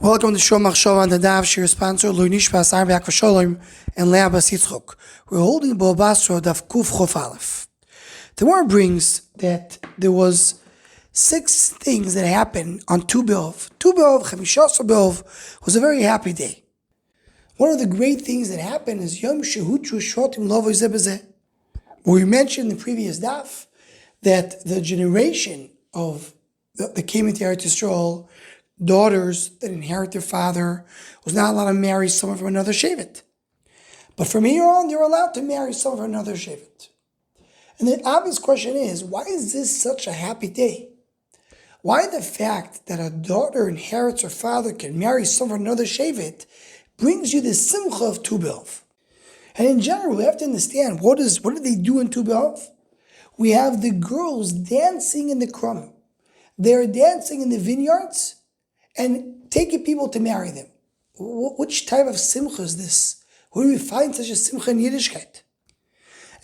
Welcome to Shom Machshava on the Dav Shir sponsor Loinish Basar V'Akvasholem and Leah Bas Yitzchok. We're holding Bava Basra Daf Kuf Chof Aleph. The Gemara brings that there was 6 things that happened on Tu B'Av. Tu B'Av, Chamishas B'Av, was a very happy day. One of the great things that happened is Yom Shehutru Shevatim Lovoi Zeh B'Zeh. We mentioned in the previous Daf that the generation of that came into Eretz Yisrael, daughters that inherit their father, was not allowed to marry someone from another Shevat. But from here on, they're allowed to marry someone from another Shevat. And the obvious question is, why is this such a happy day? Why the fact that a daughter inherits her father can marry someone from another Shevat brings you the Simcha of Tu B'Av? And in general, we have to understand, what do they do in Tu B'Av? We have the girls dancing in the Krum. They're dancing in the vineyards and taking people to marry them. Which type of simcha is this? Where do we find such a simcha in Yiddishkeit?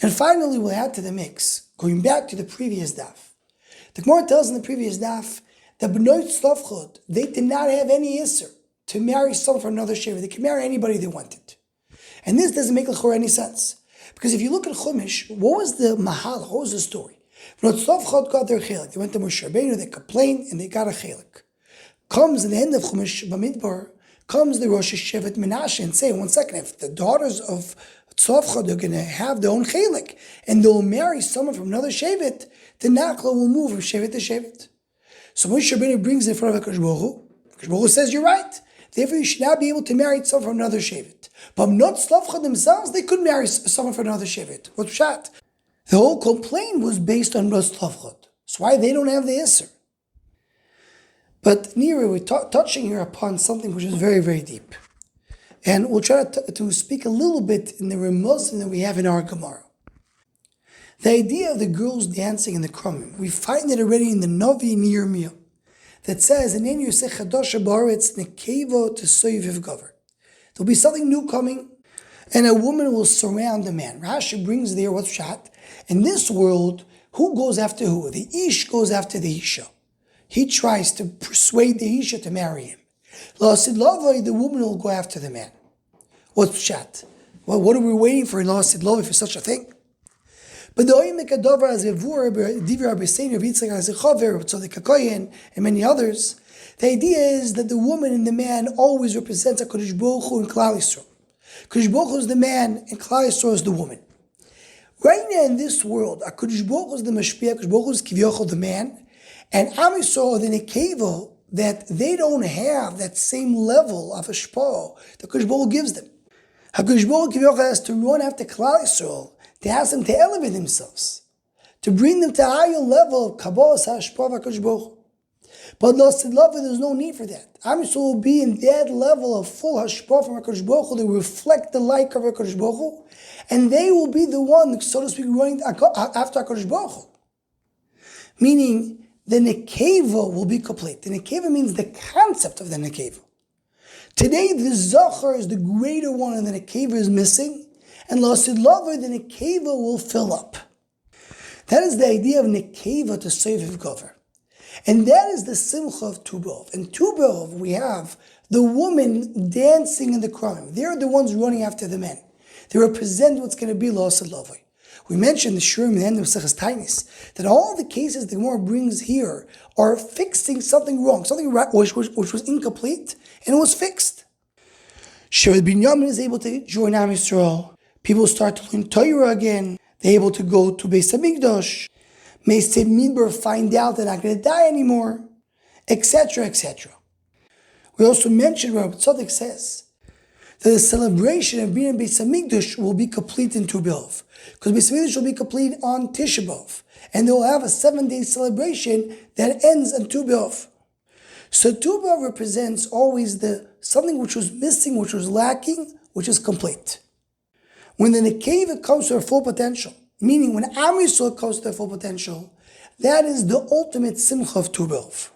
And finally, we'll add to the mix, going back to the previous daf. The Gemara tells in the previous daf that B'nai Tzlafchot, they did not have any isser to marry someone from another shevet. They could marry anybody they wanted. And this doesn't make l'chor any sense. Because if you look at Chumash, what was the mahal? What was the story? B'nai Tzlafchot got their chelik. They went to Moshe Rabbeinu, they complained, and they got a chelik. Comes in the end of Chumash Bamidbar, comes the Rosh Shevet Menashe and say, 1 second, if the daughters of Tzlafchot are going to have their own chelik and they'll marry someone from another Shevet, the Nakla will move from Shevet to Shevet. So Moshe Rabbeinu brings it in front of HaKadosh Baruch Hu. HaKadosh Baruch Hu says, you're right. Therefore, you should not be able to marry someone from another Shevet. But not Tzlafchot themselves, they could marry someone from another Shevet. What's pshat? The whole complaint was based on not Tzlafchot. That's why they don't have the Isser. But Nira, we're touching here upon something which is very, very deep. And we'll try to speak a little bit in the remuzim that we have in our Gemara. The idea of the girls dancing in the Krumim, we find it already in the Navi in Yirmiyah, that says, "Enein yoseh chadasha ba'aretz nekevo t'soiviv gaver." There'll be something new coming, and a woman will surround a man. Rashi brings there what's pshat. In this world, who goes after who? The Ish goes after the Isha. He tries to persuade the Isha to marry him. La'asid lavai, the woman will go after the man. What's pshat? Well, what are we waiting for in La'asid lavai for such a thing? But the Oimek Adover as Evur, Divir Abisein, Rav Yitzchak as Echaver, Tzodik HaKoyen, and many others, the idea is that the woman and the man always represents HaKadosh Baruch Hu and Klal Yisrael. HaKadosh Baruch Hu is the man and Klal Yisrael is the woman. Right now in this world, HaKadosh Baruch Hu is the Mashpia, HaKadosh Baruch Hu is Kivyochel the man, and Am Yisrael, the Nekeva, that they don't have that same level of Hashpah that HaKadosh Baruch Hu gives them. HaKadosh Baruch Hu has to run after Klal Yisrael to ask them to elevate themselves, to bring them to a higher level of Kabbalah Hashpah of HaKadosh Baruch Hu. But L'Asid Lavai, there's no need for that. Am Yisrael will be in that level of full Hashpah from HaKadosh Baruch Hu. They reflect the light of HaKadosh Baruch Hu, and they will be the one, so to speak, running after HaKadosh Baruch Hu. Meaning, the Nekeva will be complete. The Nekeva means the concept of the Nekeva. Today, the Zachar is the greater one, and the Nekeva is missing. And L'Asid Lavai, the Nekeva will fill up. That is the idea of Nekeva to Soiviv Gaver. And that is the Simcha of Tu B'Av. In Tu B'Av, we have the woman dancing in the Krumim. They're the ones running after the men. They represent what's going to be L'Asid Lavai. We mentioned the Shurim in the end of Seches Tainis, that all the cases the Gemara brings here are fixing something wrong, something which was incomplete, and it was fixed. Shevet Binyamin is able to join Am Yisrael. People start to learn Torah again. They're able to go to Beis HaMikdash. Meisei Midbar find out they're not going to die anymore, etc., etc. We also mentioned what Tzaddik says, that the celebration of being in Beis HaMikdash will be complete in Tu B'Av. Because Beis HaMikdash will be complete on Tisha B'Av. And they will have a 7-day celebration that ends on Tu B'Av. So Tu B'Av represents always something which was missing, which was lacking, which is complete. When the Nekeva comes to her full potential, meaning when Am Yisrael comes to their full potential, that is the ultimate Simcha of Tu B'Av.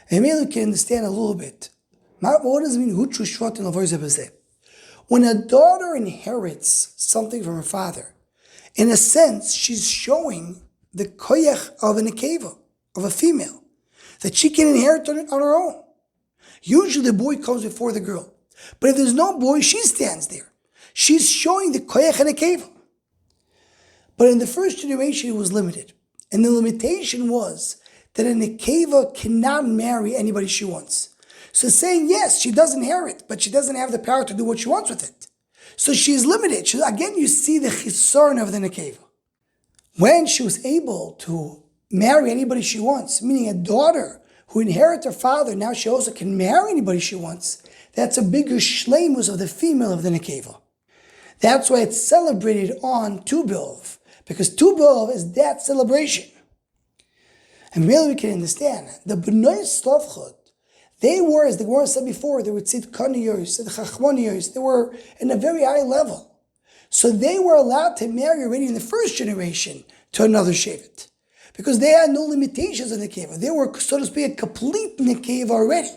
And maybe you can understand a little bit. What does it mean? When a daughter inherits something from her father, in a sense, she's showing the koyach of a nekeva, of a female, that she can inherit on her own. Usually the boy comes before the girl. But if there's no boy, she stands there. She's showing the koyach and nekeva. But in the first generation, it was limited. And the limitation was that a nekeva cannot marry anybody she wants. So saying, yes, she does inherit, but she doesn't have the power to do what she wants with it. So she's limited. Again, you see the chisaron of the nekeva. When she was able to marry anybody she wants, meaning a daughter who inherits her father, now she also can marry anybody she wants, that's a bigger shleimus of the female of the nekeva. That's why it's celebrated on Tu B'Av, because Tu B'Av is that celebration. And really we can understand, the B'nai Slavchot, they were, as the Gemara said before, they were tzidkaniyos, the chachmoniyos, they were in a very high level. So they were allowed to marry already in the first generation to another Shevet, because they had no limitations in the nekeva. They were, so to speak, a complete nekeva already.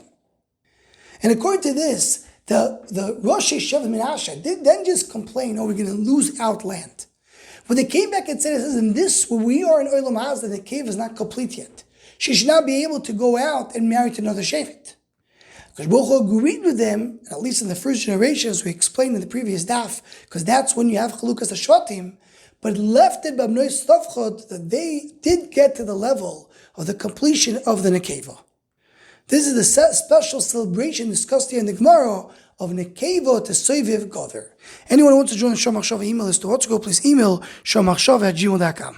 And according to this, the Rosh Shevatim Menashe did then just complain, we're going to lose out land. When they came back and said, in this, where we are in Olam Hazeh, the cave is not complete yet. She should not be able to go out and marry to another Shevet. Because Baruch Hu agreed with them, at least in the first generation, as we explained in the previous daf, because that's when you have Chalukas Shevatim, but left it by Bnei Slavchot that they did get to the level of the completion of the nekeva. This is the special celebration discussed here in the Gemara of nekeva to soiviv gover. Anyone who wants to join the Shomachshava email list to what's go, please email shomachshava@gmail.com.